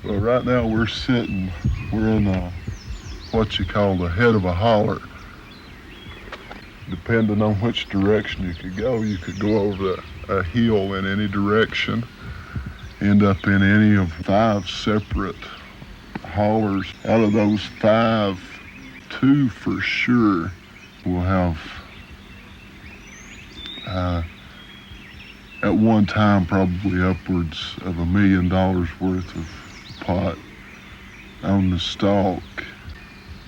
Well, right now we're in what you call the head of a holler. Depending on which direction you could go over a hill in any direction, end up in any of 5 separate hollers. Out of those 5, 2 for sure will have at one time probably upwards of $1 million worth of pot on the stalk.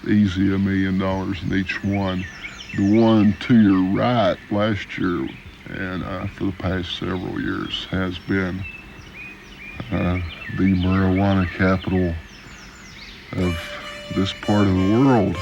Easy $1 million in each one. The one to your right last year and for the past several years has been the marijuana capital of this part of the world.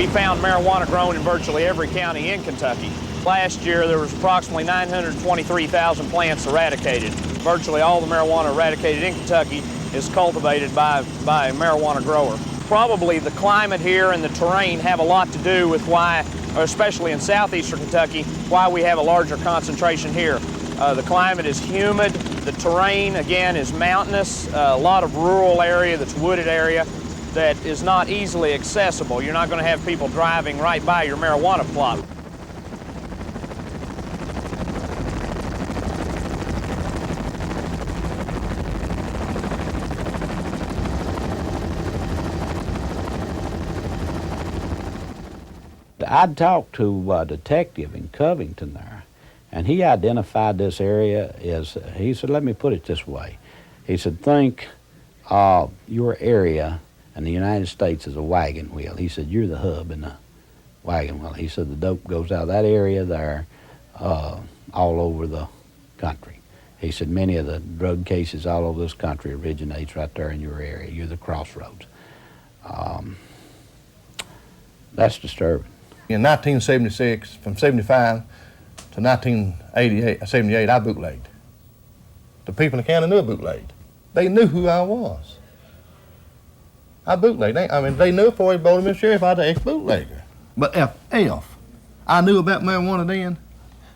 We found marijuana grown in virtually every county in Kentucky. Last year, there was approximately 923,000 plants eradicated. Virtually all the marijuana eradicated in Kentucky is cultivated by a marijuana grower. Probably the climate here and the terrain have a lot to do with why, especially in southeastern Kentucky, why we have a larger concentration here. The climate is humid. The terrain, again, is mountainous. A lot of rural area that's wooded area that is not easily accessible. You're not going to have people driving right by your marijuana plot. I'd talked to a detective in Covington there, and he identified this area as, he said, let me put it this way. He said, think of your area and the United States as a wagon wheel. He said, you're the hub in the wagon wheel. He said, the dope goes out of that area there all over the country. He said, many of the drug cases all over this country originates right there in your area. You're the crossroads. That's disturbing. In 1976, from 75 to 1978, I bootlegged. The people in the county knew I bootlegged. They knew who I was. I bootlegged. They knew before they brought me to the sheriff I was an ex-bootlegger. But if I knew about marijuana then,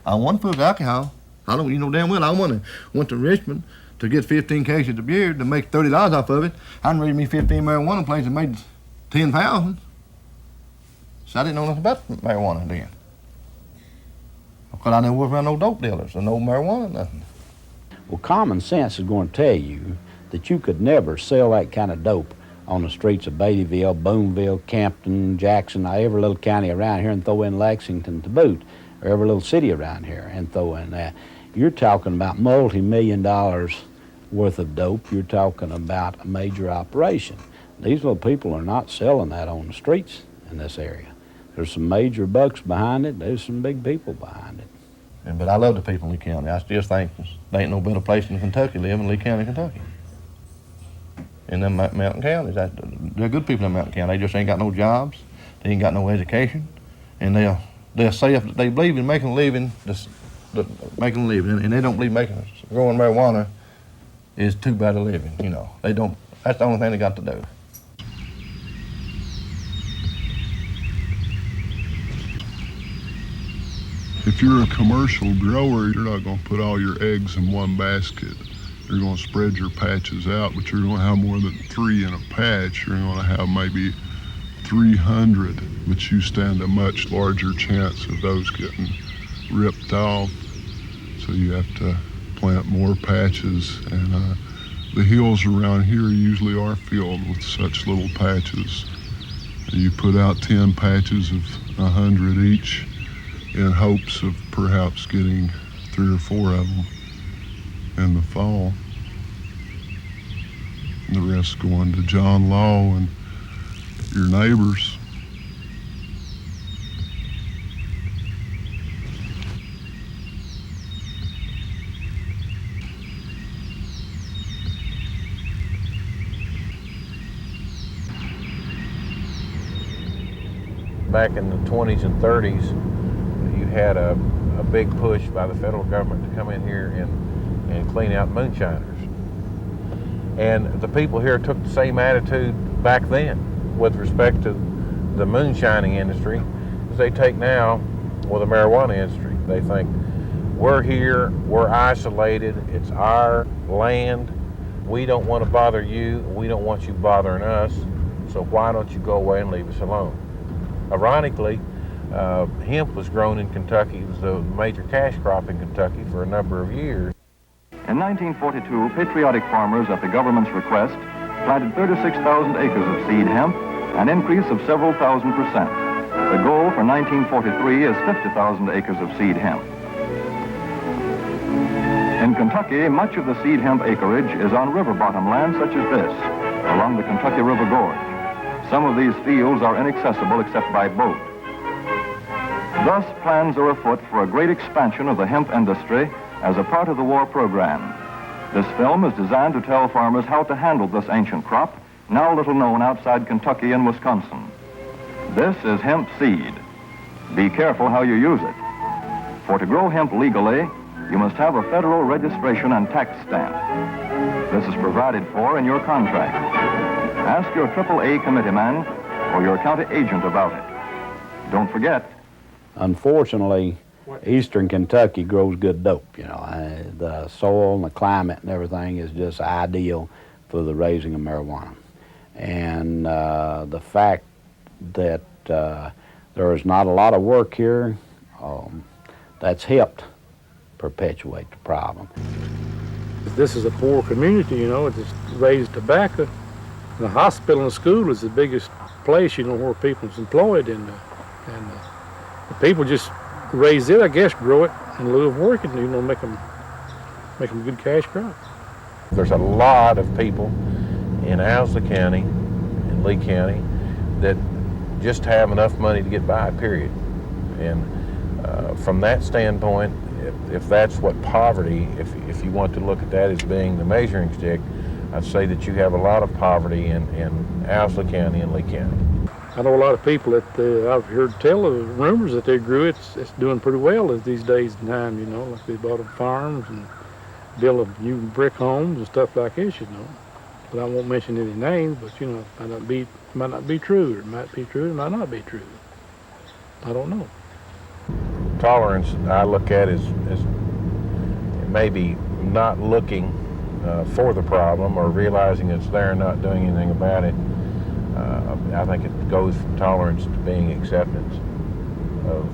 I wanted to put alcohol. I don't, damn well, I went to Richmond to get 15 cases of beer to make $30 off of it. I raised me 15 marijuana plants and made 10,000. So I didn't know nothing about marijuana then. Because I never was around no dope dealers or no marijuana, nothing. Well, common sense is going to tell you that you could never sell that kind of dope on the streets of Beattyville, Boonville, Campton, Jackson, every little county around here, and throw in Lexington to boot, or every little city around here and throw in that. You're talking about multi-million dollars worth of dope. You're talking about a major operation. These little people are not selling that on the streets in this area. There's some major bucks behind it. There's some big people behind it. But I love the people in Lee County. I just think there ain't no better place in Kentucky live in Lee County, Kentucky. In them mountain counties, they're good people in mountain county. They just ain't got no jobs. They ain't got no education, and they're safe. They believe in making a living, making a living, and they don't believe growing marijuana is too bad a living. They don't. That's the only thing they got to do. If you're a commercial grower, you're not going to put all your eggs in one basket. You're going to spread your patches out, but you're going to have more than 3 in a patch. You're going to have maybe 300, but you stand a much larger chance of those getting ripped off. So you have to plant more patches, and the hills around here usually are filled with such little patches. You put out 10 patches of 100 each in hopes of perhaps getting 3 or 4 of them in the fall. And the rest going to John Law and your neighbors. Back in the 20s and 30s, you had a big push by the federal government to come in here and clean out moonshiners. And the people here took the same attitude back then with respect to the moonshining industry as they take now with the marijuana industry. They think, we're here, we're isolated, it's our land, we don't want to bother you, we don't want you bothering us, so why don't you go away and leave us alone? Ironically, hemp was grown in Kentucky. It was a major cash crop in Kentucky for a number of years. In 1942, patriotic farmers, at the government's request, planted 36,000 acres of seed hemp, an increase of several thousand percent. The goal for 1943 is 50,000 acres of seed hemp. In Kentucky, much of the seed hemp acreage is on river bottom land such as this, along the Kentucky River Gorge. Some of these fields are inaccessible except by boat. Thus, plans are afoot for a great expansion of the hemp industry as a part of the war program. This film is designed to tell farmers how to handle this ancient crop, now little known outside Kentucky and Wisconsin. This is hemp seed. Be careful how you use it. For to grow hemp legally, you must have a federal registration and tax stamp. This is provided for in your contract. Ask your AAA committeeman or your county agent about it. Don't forget. Unfortunately, eastern Kentucky grows good dope. You know, the soil and the climate and everything is just ideal for the raising of marijuana. And the fact that there is not a lot of work here, that's helped perpetuate the problem. This is a poor community, you know, it's raised tobacco. The hospital and school is the biggest place, you know, where people's employed, and the people just raise it, I guess, grow it in lieu of working, you know, make them good cash crop. There's a lot of people in Owsley County and Lee County that just have enough money to get by, period. And from that standpoint, if that's what poverty, if you want to look at that as being the measuring stick, I'd say that you have a lot of poverty in Owsley County and Lee County. I know a lot of people that I've heard tell the rumors that they grew it's doing pretty well these days and time, you know, like they bought up farms and built new brick homes and stuff like this, you know. But I won't mention any names, but you know, it might not be true, or it might be true, it might not be true. I don't know. Tolerance, I look at as maybe not looking for the problem or realizing it's there and not doing anything about it. I think it goes from tolerance to being acceptance of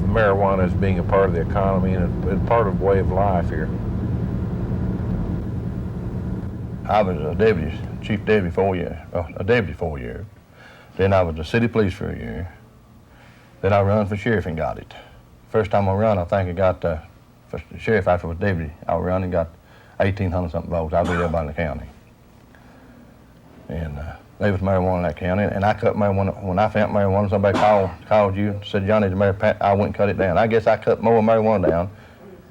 marijuana as being a part of the economy and part of the way of life here. I was a chief deputy 4 years, a deputy 4 years. Then I was the city police for a year. Then I run for sheriff and got it. First time I run, I think I got for the sheriff after I was deputy. I run and got 1,800 something votes. I beat everybody in the county. And there was marijuana in that county, and I cut marijuana. When I found marijuana, somebody called you, said, Johnny, I went and cut it down. I guess I cut more marijuana down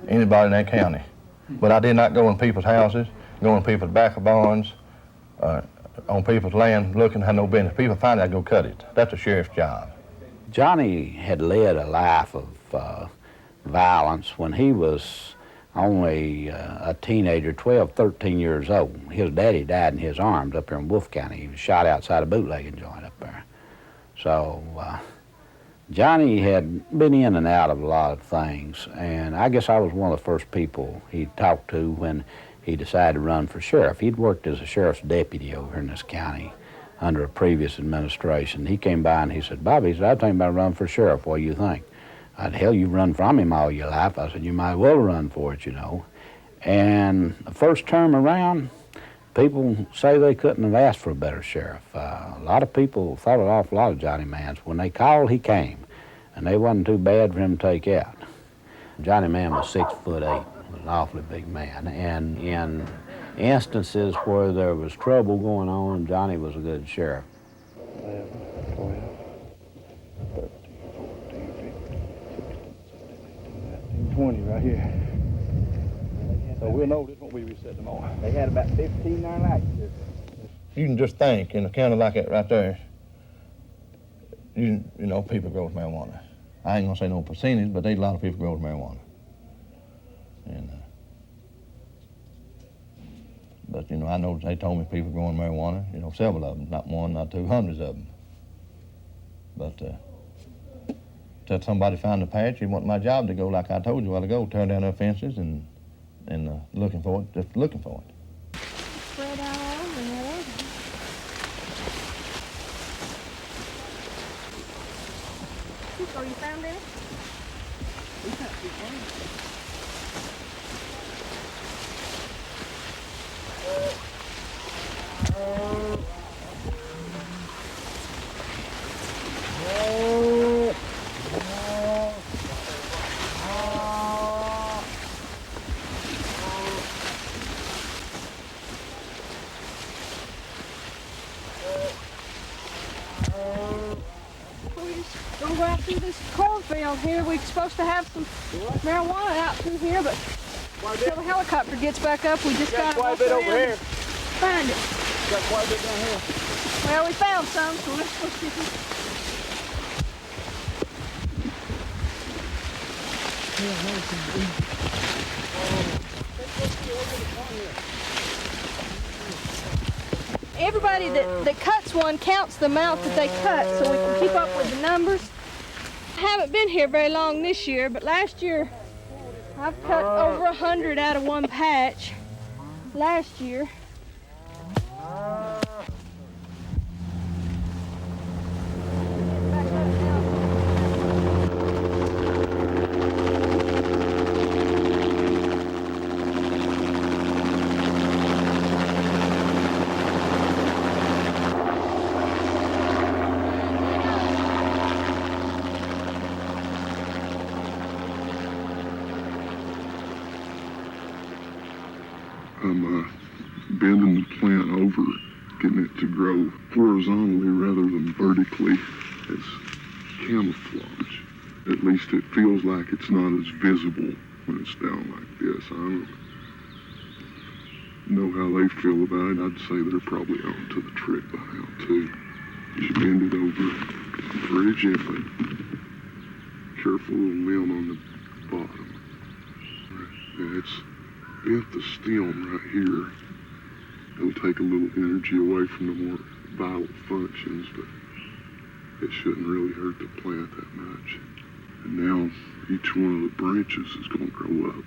than anybody in that county. But I did not go in people's houses, go in people's back of barns, on people's land, looking, had no business. People find it, I go cut it. That's a sheriff's job. Johnny had led a life of violence when he was only a teenager, 12, 13 years old. His daddy died in his arms up here in Wolfe County. He was shot outside a bootlegging joint up there. So Johnny had been in and out of a lot of things, and I guess I was one of the first people he talked to when he decided to run for sheriff. He'd worked as a sheriff's deputy over here in this county under a previous administration. He came by and he said, Bobby, he said, I'm thinking about running for sheriff. What do you think? Hell, you run from him all your life. I said, you might as well run for it, you know. And the first term around, people say they couldn't have asked for a better sheriff. A lot of people thought an awful lot of Johnny Mann's. When they called, he came, and they wasn't too bad for him to take out. Johnny Mann was 6'8", was an awfully big man, and in instances where there was trouble going on, Johnny was a good sheriff. 11, 12, 13, 14, 15, 16, 17, 18, 19, 20 right here. So we'll know this won't be reset tomorrow. They had about 15 nights. You can just think, in a county like that right there, you know, people grow marijuana. I ain't gonna say no percentage, but there's a lot of people grow marijuana. And, but, you know, I know they told me people growing marijuana, you know, several of them, not one, not two, hundreds of them. But till somebody found the patch, it wasn't my job to go, like I told you a while ago, tear down their fences and looking for it, just looking for it. Spread out all over that. So you found it? We can't see one. We'll go out through this cornfield here. We're supposed to have some marijuana out through here, but until the helicopter gets back up, we just got quite a bit over here. Find it. Got quite a bit down here. Well, we found some, so let's go see. Everybody that cuts one counts the amount that they cut so we can keep up with the numbers. I haven't been here very long this year, but last year I've cut over 100 out of one patch last year. I'm bending the plant over, getting it to grow horizontally rather than vertically as camouflage. At least it feels like it's not as visible when it's down like this. I don't know how they feel about it. I'd say they're probably on to the trick by now too. You bend it over very gently. Careful little limb on the bottom. Yeah, it's bent the stem right here. It'll take a little energy away from the more vital functions, but it shouldn't really hurt the plant that much. And now each one of the branches is going to grow up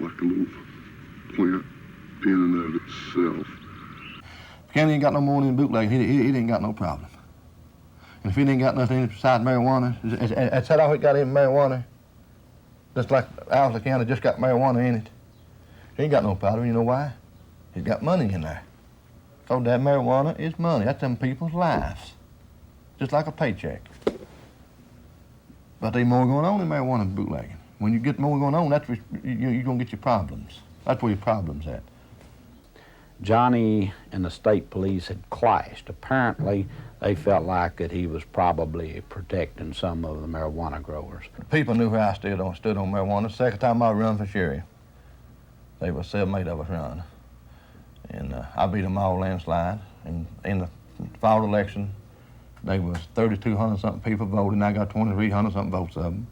like a little plant in and of itself. County ain't got no more than bootleg. He ain't got no problem. And if he ain't got nothing in it besides marijuana, that's how all he got in marijuana. Just like Appalachian County just got marijuana in it. He ain't got no problem. You know why? He's got money in there. So that marijuana is money. That's them people's lives. Just like a paycheck. But there's more going on in marijuana than bootlegging. When you get more going on, that's where you're going to get your problems. That's where your problem's at. Johnny and the state police had clashed. Apparently, they felt like that he was probably protecting some of the marijuana growers. People knew where I stood on marijuana. The second time I run for sheriff, there was 7, 8 of us run. And I beat them all landslide. And in the fall election, there was 3,200 something people voted, and I got 2,300 something votes of them.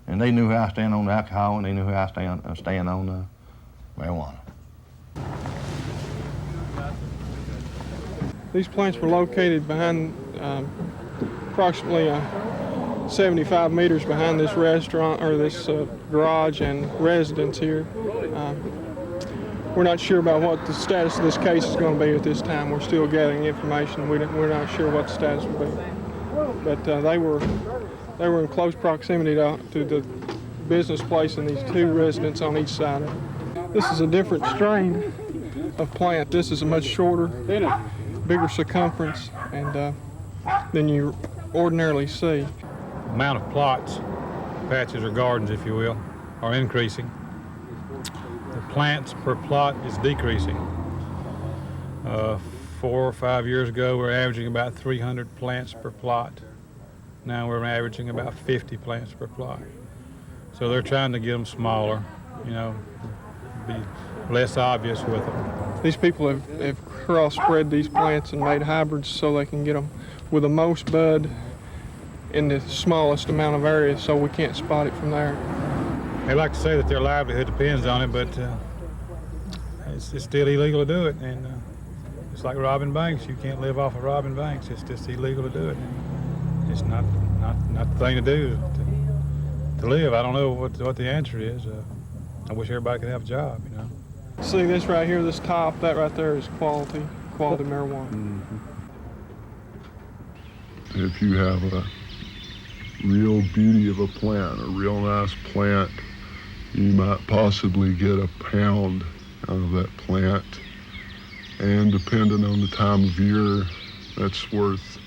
And they knew how I stand on the alcohol, and they knew how I stand on marijuana. These plants were located behind approximately 75 meters behind this restaurant, or this garage and residence here. We're not sure about what the status of this case is going to be at this time. We're still gathering information. We're not sure what the status will be. But They were in close proximity to the business place and these two residents on each side of it. This is a different strain of plant. This is a much shorter, bigger circumference and than you ordinarily see. The amount of plots, patches or gardens, if you will, are increasing. The plants per plot is decreasing. 4 or 5 years ago, we were averaging about 300 plants per plot. Now we're averaging about 50 plants per plot. So they're trying to get them smaller, you know, be less obvious with them. These people have cross-bred these plants and made hybrids so they can get them with the most bud in the smallest amount of area, so we can't spot it from there. They like to say that their livelihood depends on it, but it's still illegal to do it. And it's like robbing banks. You can't live off of robbing banks. It's just illegal to do it. It's not the thing to do to live. I don't know what the answer is. I wish everybody could have a job, you know. See this right here, this top, that right there is quality marijuana. Mm-hmm. If you have a real beauty of a plant, a real nice plant, you might possibly get a pound out of that plant. And depending on the time of year, that's worth,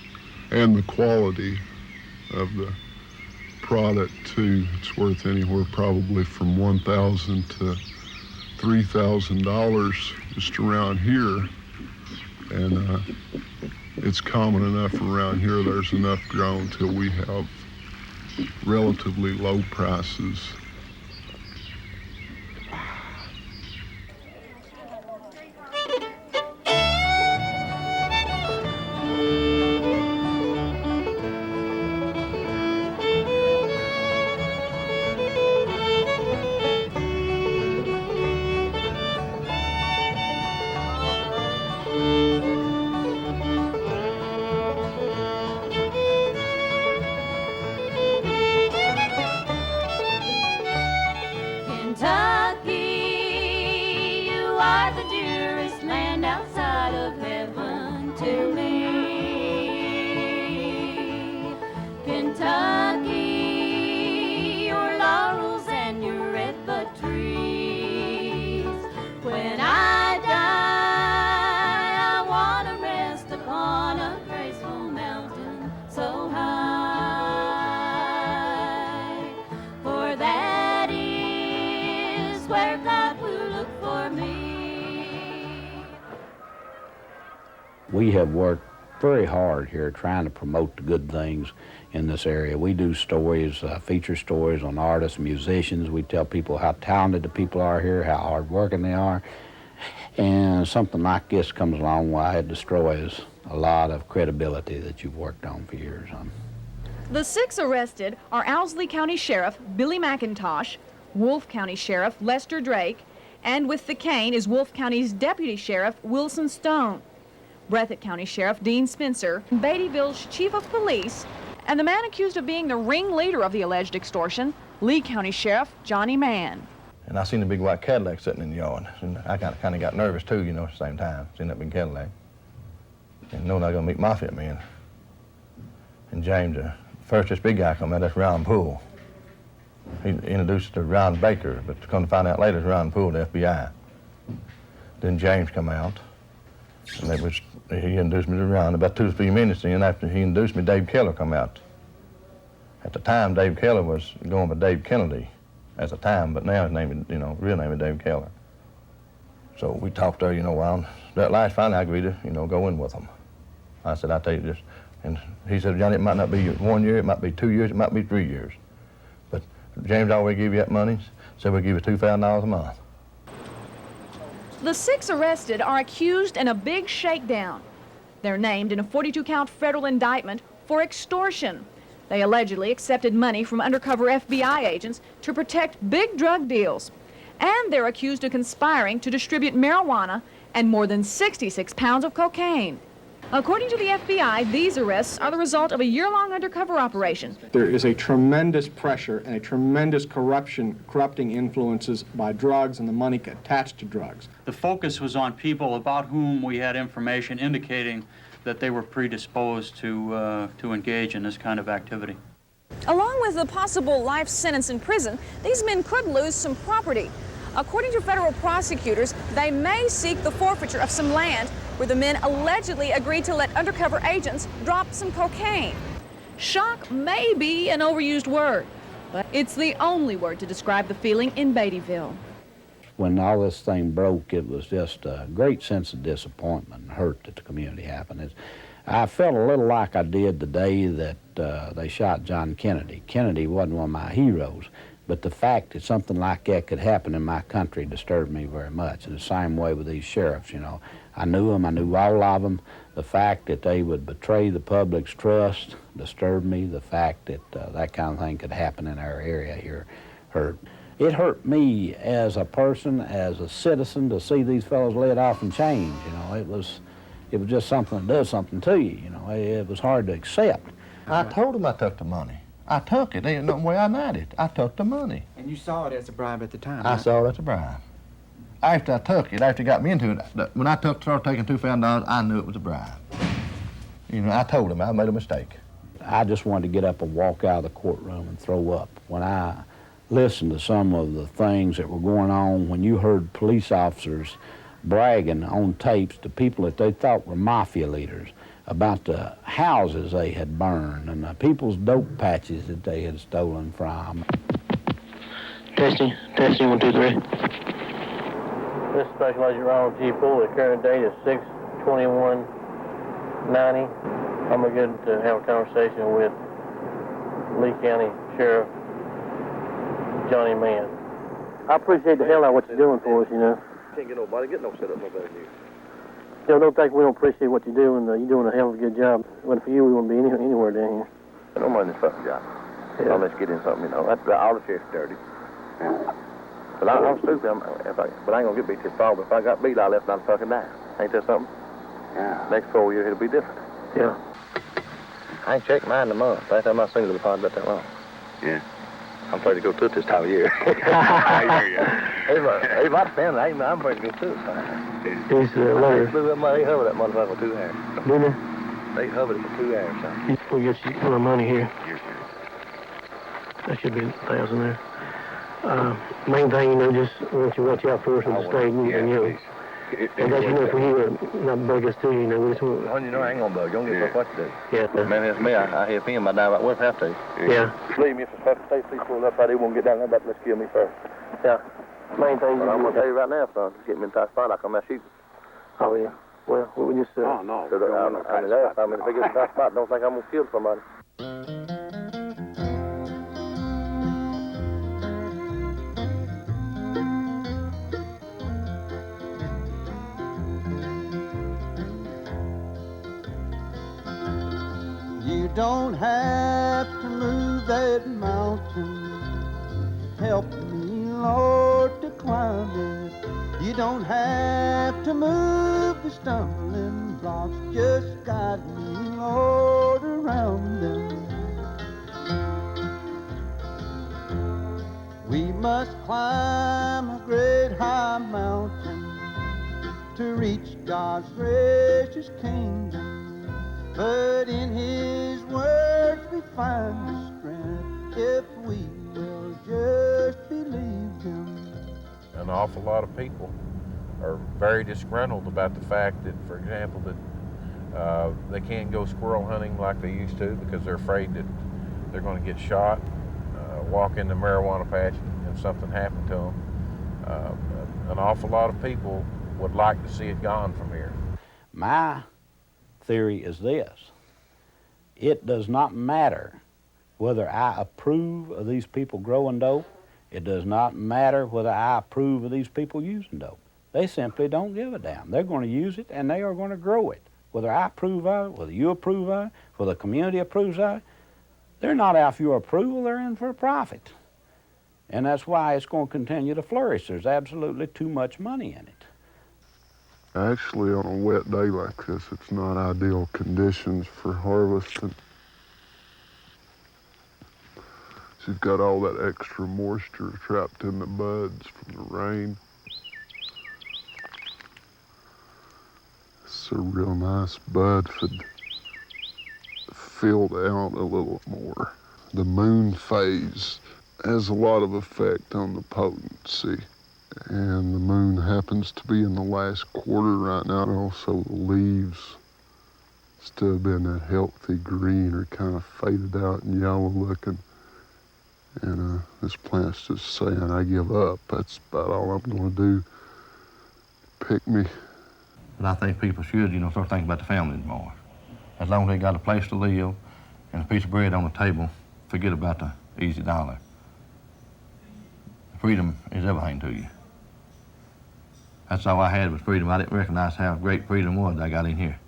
and the quality of the product too, it's worth anywhere probably from $1,000 to $3,000 just around here. And it's common enough around here, there's enough grown till we have relatively low prices. We have worked very hard here trying to promote the good things in this area. We do stories, feature stories on artists, musicians. We tell people how talented the people are here, how hard-working they are. And something like this comes along, why it destroys a lot of credibility that you've worked on for years. The 6 arrested are Owsley County Sheriff Billy McIntosh, Wolfe County Sheriff Lester Drake, and with the cane is Wolfe County's Deputy Sheriff Wilson Stone, Breathitt County Sheriff Dean Spencer, Beattyville's Chief of Police, and the man accused of being the ringleader of the alleged extortion, Lee County Sheriff Johnny Mann. And I seen the big white Cadillac sitting in the yard, and I kind of got nervous too, you know, at the same time, seeing that big Cadillac. And knowing I was gonna meet Mafia men. And James, first this big guy come out, that's Ron Poole. He introduced us to Ron Baker, but come to find out later it's Ron Poole, the FBI. Then James come out, and he introduced me to Ron. About 2 or 3 minutes, and after he introduced me, Dave Keller come out. At the time, Dave Keller was going by Dave Kennedy at the time, but now his name is, you know, real name is Dave Keller. So we talked there, you know, while that last finally I agreed to, you know, go in with him. I said, I'll tell you this. And he said, Johnny, it might not be 1 year, it might be 2 years, it might be 3 years. But James always give you that money, so we'll give you $2,000 a month. The 6 arrested are accused in a big shakedown. They're named in a 42-count federal indictment for extortion. They allegedly accepted money from undercover FBI agents to protect big drug deals. And they're accused of conspiring to distribute marijuana and more than 66 pounds of cocaine. According to the FBI, these arrests are the result of a year-long undercover operation. There is a tremendous pressure and a tremendous corrupting influences by drugs and the money attached to drugs. The focus was on people about whom we had information indicating that they were predisposed to engage in this kind of activity. Along with the possible life sentence in prison, these men could lose some property. According to federal prosecutors, they may seek the forfeiture of some land where the men allegedly agreed to let undercover agents drop some cocaine. Shock may be an overused word, but it's the only word to describe the feeling in Beattyville. When all this thing broke, it was just a great sense of disappointment and hurt that the community happened. I felt a little like I did the day that they shot John Kennedy. Kennedy wasn't one of my heroes, but the fact that something like that could happen in my country disturbed me very much. And the same way with these sheriffs, you know. I knew them, I knew all of them. The fact that they would betray the public's trust disturbed me. The fact that that kind of thing could happen in our area here hurt. It hurt me as a person, as a citizen, to see these fellows let off in chains. You know, it was just something that does something to you. You know, it was hard to accept. I told them I took the money. I took it. There ain't no way I denied it. I took the money. And you saw it as a bribe at the time, I right? saw it as a bribe. After I took it, after it got me into it, when I started taking $2,000, I knew it was a bribe. You know, I told them I made a mistake. I just wanted to get up and walk out of the courtroom and throw up. When I listened to some of the things that were going on, when you heard police officers bragging on tapes to people that they thought were mafia leaders about the houses they had burned and the people's dope patches that they had stolen from. Testing, 1, 2, 3. This is Special Agent Ronald G. Poole. The current date is 6/21/90. I'm going to have a conversation with Lee County Sheriff Johnny Mann. I appreciate the hell out of what you're doing for us, you know. Can't get nobody, get no setup no better than you. You know, don't think we don't appreciate what you're doing. You're doing a hell of a good job. But for you, we wouldn't be anywhere down here. I don't mind this fucking job. Yeah. I'll let you get in something, you know. That's all the shit's dirty. But I'm stupid, but I ain't gonna get beat this fall. But if I got beat, I left, I'd fucking die. Ain't that something? Yeah. Next 4 years, it'll be different. Yeah. I ain't checked mine in a month. Last time I seen it, about that long. Yeah. I'm afraid to go to it this time of year. I hear you. Hey, my family, I'm afraid to go to it. He's later. They hovered that motherfucker for 2 hours. Didn't They hovered it for 2 hours, son. we get you more money here. That should be 1,000 there. Main thing, you know, just want you to watch out for us with the state and you know. And that's, you know, for you, not bug us too, you know. We just want... Well, you know, I ain't gonna bug. Don't get what to do. Yeah. Man, it's me. I hit him. I die about what have to. Yeah. Believe me, if the fucking state police pull up, they won't get down there, but let's kill me first. Yeah. Main thing. But I'm gonna tell you right now, son. Get me in a tight spot, I'll come out shooting. Oh, yeah. Well, we just... Oh, no. If I get in a tight spot, don't think I'm gonna kill somebody. You don't have to move that mountain. Help me, Lord, to climb it. You don't have to move the stumbling blocks. Just guide me, Lord, around them. We must climb a great high mountain to reach God's gracious kingdom. But in His words we find the strength if we will just believe Him. An awful lot of people are very disgruntled about the fact that, for example, that they can't go squirrel hunting like they used to because they're afraid that they're going to get shot, walk in the marijuana patch and something happen to them. An awful lot of people would like to see it gone from here. My theory is this: it does not matter whether I approve of these people growing dope. It does not matter whether I approve of these people using dope. They simply don't give a damn. They're going to use it and they are going to grow it. Whether I approve of it, whether you approve of it, whether the community approves of it, they're not out for your approval, they're in for a profit. And that's why it's going to continue to flourish. There's absolutely too much money in it. Actually, on a wet day like this, it's not ideal conditions for harvesting. You've got all that extra moisture trapped in the buds from the rain. It's a real nice bud if it filled out a little more. The moon phase has a lot of effect on the potency. And the moon happens to be in the last quarter right now. Also, the leaves, instead of being that healthy green, are kind of faded out and yellow looking. And this plant's just saying, I give up. That's about all I'm going to do. Pick me. But I think people should, start thinking about the family more. As long as they got a place to live and a piece of bread on the table, forget about the easy dollar. Freedom is everything to you. That's all I had was freedom. I didn't recognize how great freedom was I got in here.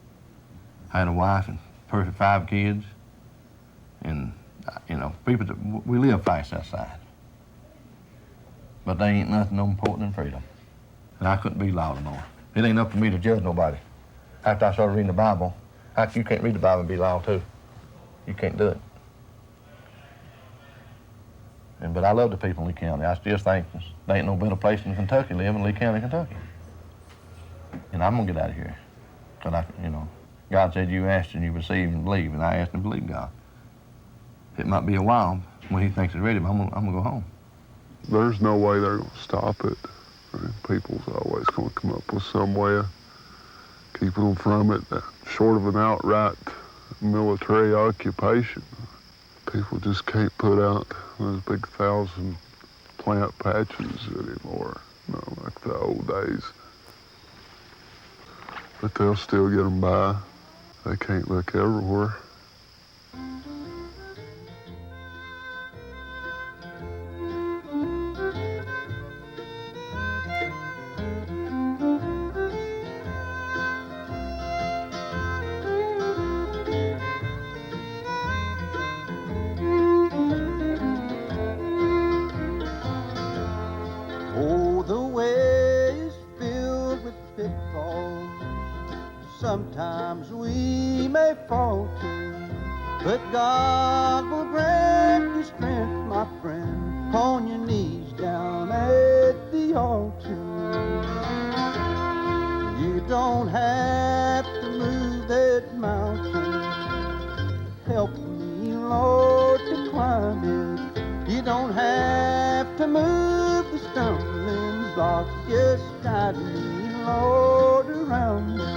I had a wife and perfect 5 kids. And, people, we live fast outside. But there ain't nothing more important than freedom. And I couldn't be loud no more. It ain't up to me to judge nobody. After I started reading the Bible, you can't read the Bible and be loud too. You can't do it. But I love the people in Lee County. I still think there ain't no better place in Kentucky living in Lee County, Kentucky. And I'm gonna get out of here. Because God said you asked and you received and believe, and I asked and believed God. It might be a while when he thinks it's ready, but I'm gonna go home. There's no way they're gonna stop it. People's always gonna come up with some way of keeping them from it, short of an outright military occupation. People just can't put out those big 1,000 plant patches anymore, like the old days. But they'll still get them by. They can't look everywhere. Oh, the way is filled with pitfalls. Sometimes we may falter, but God will grant you strength, my friend, on your knees down at the altar. You don't have to move that mountain. Help me, Lord, to climb it. You don't have to move the stumbling blocks. Just guide me, Lord, around it.